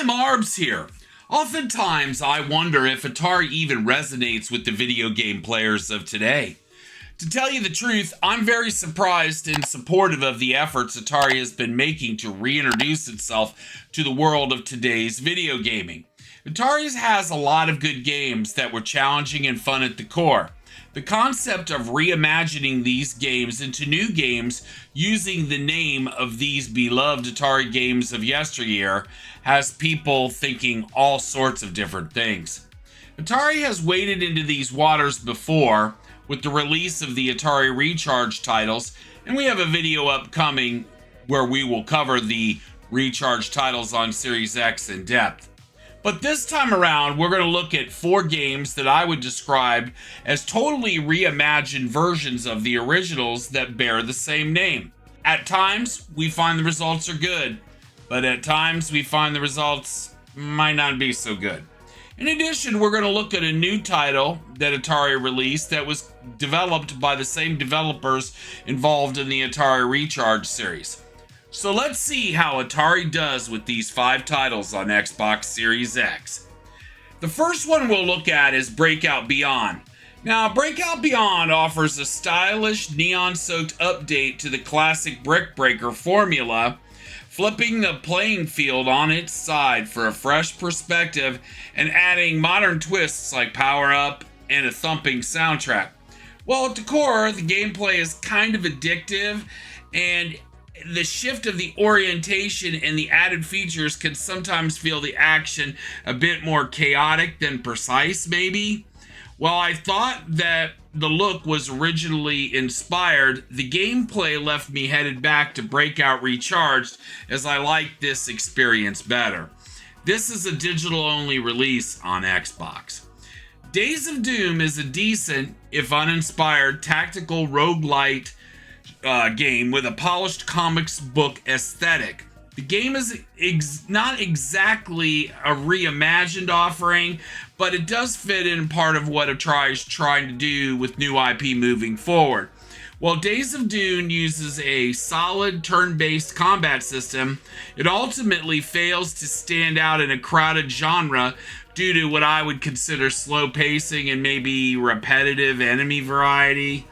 Arbs here. Oftentimes, I wonder if Atari even resonates with the video game players of today. To tell you the truth, I'm very surprised and supportive of the efforts Atari has been making to reintroduce itself to the world of today's video gaming. Atari has a lot of good games that were challenging and fun at the core. The concept of reimagining these games into new games using the name of these beloved Atari games of yesteryear has people thinking all sorts of different things. Atari has waded into these waters before with the release of the Atari Recharged titles, and we have a video upcoming where we will cover the Recharged titles on Series X in depth. But this time around, we're going to look at 4 games that I would describe as totally reimagined versions of the originals that bear the same name. At times, we find the results are good, but at times we find the results might not be so good. In addition, we're going to look at a new title that Atari released that was developed by the same developers involved in the Atari Recharged series. So let's see how Atari does with these 5 titles on Xbox Series X. The first one we'll look at is Breakout Beyond. Now, Breakout Beyond offers a stylish, neon-soaked update to the classic Brick Breaker formula, flipping the playing field on its side for a fresh perspective and adding modern twists like power-up and a thumping soundtrack. Well, at the core, the gameplay is kind of addictive, and the shift of the orientation and the added features can sometimes feel the action a bit more chaotic than precise, maybe. While I thought that the look was originally inspired, the gameplay left me headed back to Breakout Recharged as I liked this experience better. This is a digital-only release on Xbox. Days of Doom is a decent, if uninspired, tactical roguelite game with a polished comics book aesthetic. The game is not exactly a reimagined offering, but it does fit in part of what Atari is trying to do with new IP moving forward. While Days of Doom uses a solid turn-based combat system, it ultimately fails to stand out in a crowded genre due to what I would consider slow pacing and maybe repetitive enemy variety.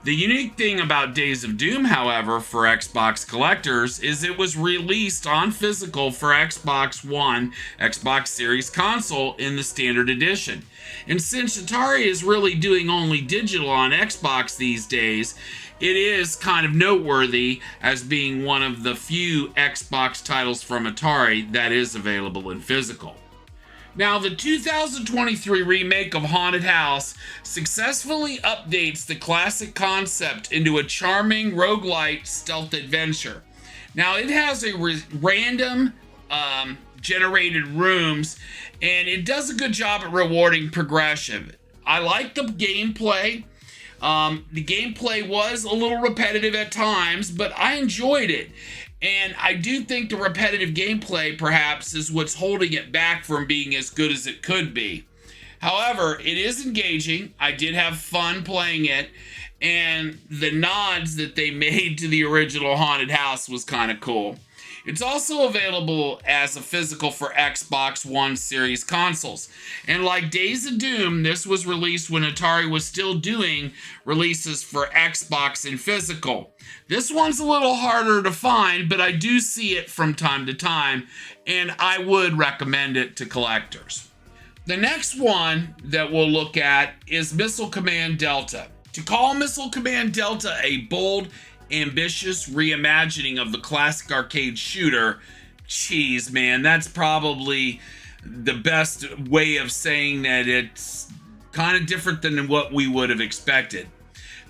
The unique thing about Days of Doom, however, for Xbox collectors is it was released on physical for Xbox One, Xbox Series console in the standard edition. And since Atari is really doing only digital on Xbox these days, it is kind of noteworthy as being one of the few Xbox titles from Atari that is available in physical. Now, the 2023 remake of Haunted House successfully updates the classic concept into a charming roguelite stealth adventure. Now, it has a random generated rooms, and it does a good job at rewarding progression. I like the gameplay. The gameplay was a little repetitive at times, but I enjoyed it. And I do think the repetitive gameplay, perhaps, is what's holding it back from being as good as it could be. However, it is engaging. I did have fun playing it, and the nods that they made to the original Haunted House was kind of cool. It's also available as a physical for Xbox One Series consoles. And like Days of Doom, this was released when Atari was still doing releases for Xbox in physical. This one's a little harder to find, but I do see it from time to time, and I would recommend it to collectors. The next one that we'll look at is Missile Command Delta. To call Missile Command Delta a bold, ambitious reimagining of the classic arcade shooter, geez, man, that's probably the best way of saying that it's kind of different than what we would have expected.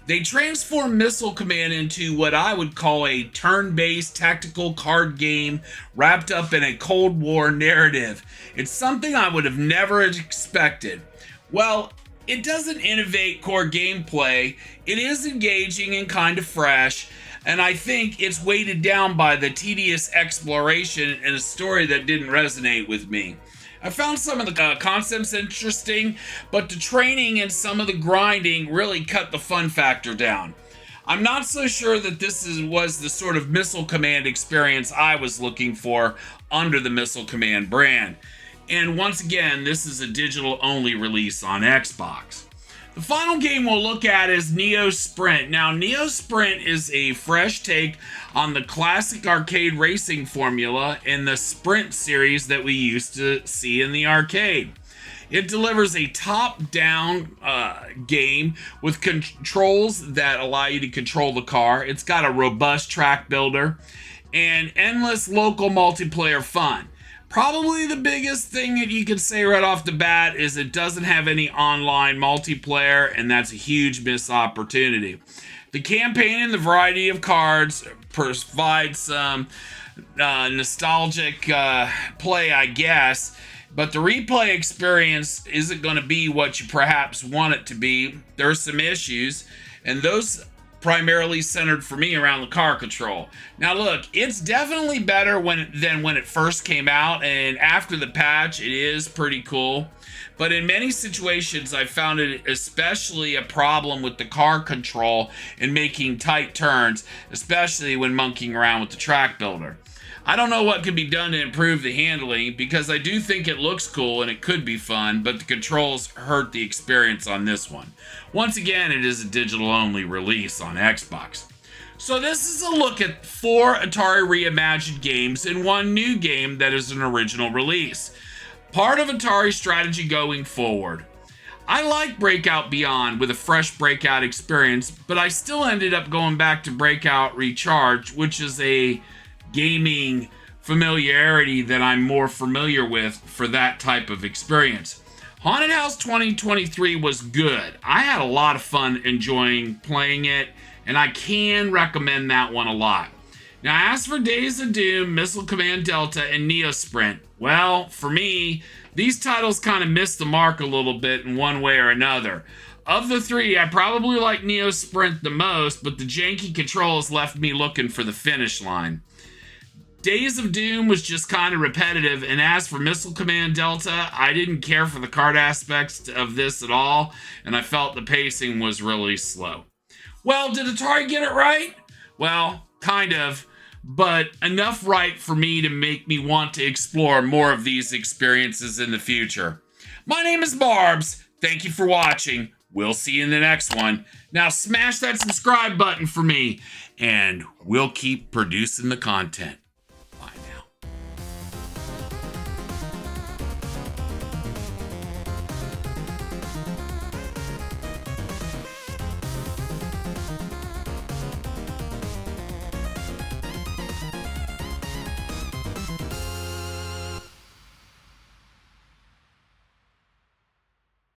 They transformed Missile Command into what I would call a turn-based tactical card game wrapped up in a Cold War narrative. It's something I would have never expected. Well, it doesn't innovate core gameplay. It is engaging and kind of fresh, and I think it's weighted down by the tedious exploration and a story that didn't resonate with me. I found some of the concepts interesting, but the training and some of the grinding really cut the fun factor down. I'm not so sure that was the sort of Missile Command experience I was looking for under the Missile Command brand. And once again, this is a digital-only release on Xbox. The final game we'll look at is Neo Sprint. Now, Neo Sprint is a fresh take on the classic arcade racing formula in the Sprint series that we used to see in the arcade. It delivers a top-down game with controls that allow you to control the car. It's got a robust track builder and endless local multiplayer fun. Probably the biggest thing that you can say right off the bat is it doesn't have any online multiplayer, and that's a huge missed opportunity. The campaign and the variety of cards provide some nostalgic play, I guess, but the replay experience isn't going to be what you perhaps want it to be. There are some issues, and those primarily centered for me around the car control. Now look, it's definitely better than when it first came out, and after the patch it is pretty cool. But in many situations I found it especially a problem with the car control and making tight turns, especially when monkeying around with the track builder. I don't know what can be done to improve the handling, because I do think it looks cool and it could be fun, but the controls hurt the experience on this one. Once again, it is a digital-only release on Xbox. So this is a look at 4 Atari Reimagined games and 1 new game that is an original release. Part of Atari's strategy going forward. I like Breakout Beyond with a fresh Breakout experience, but I still ended up going back to Breakout Recharged, which is a gaming familiarity that I'm more familiar with for that type of experience. Haunted House 2023 was good. I had a lot of fun enjoying playing it, and I can recommend that one a lot. Now, as for Days of Doom, Missile Command Delta, and Neo Sprint, well, for me, these titles kind of missed the mark a little bit in one way or another. Of the 3, I probably like Neo Sprint the most, but the janky controls left me looking for the finish line. Days of Doom was just kind of repetitive, and as for Missile Command Delta, I didn't care for the card aspects of this at all, and I felt the pacing was really slow. Well, did Atari get it right? Well, kind of, but enough right for me to make me want to explore more of these experiences in the future. My name is Barbs. Thank you for watching. We'll see you in the next one. Now smash that subscribe button for me, and we'll keep producing the content.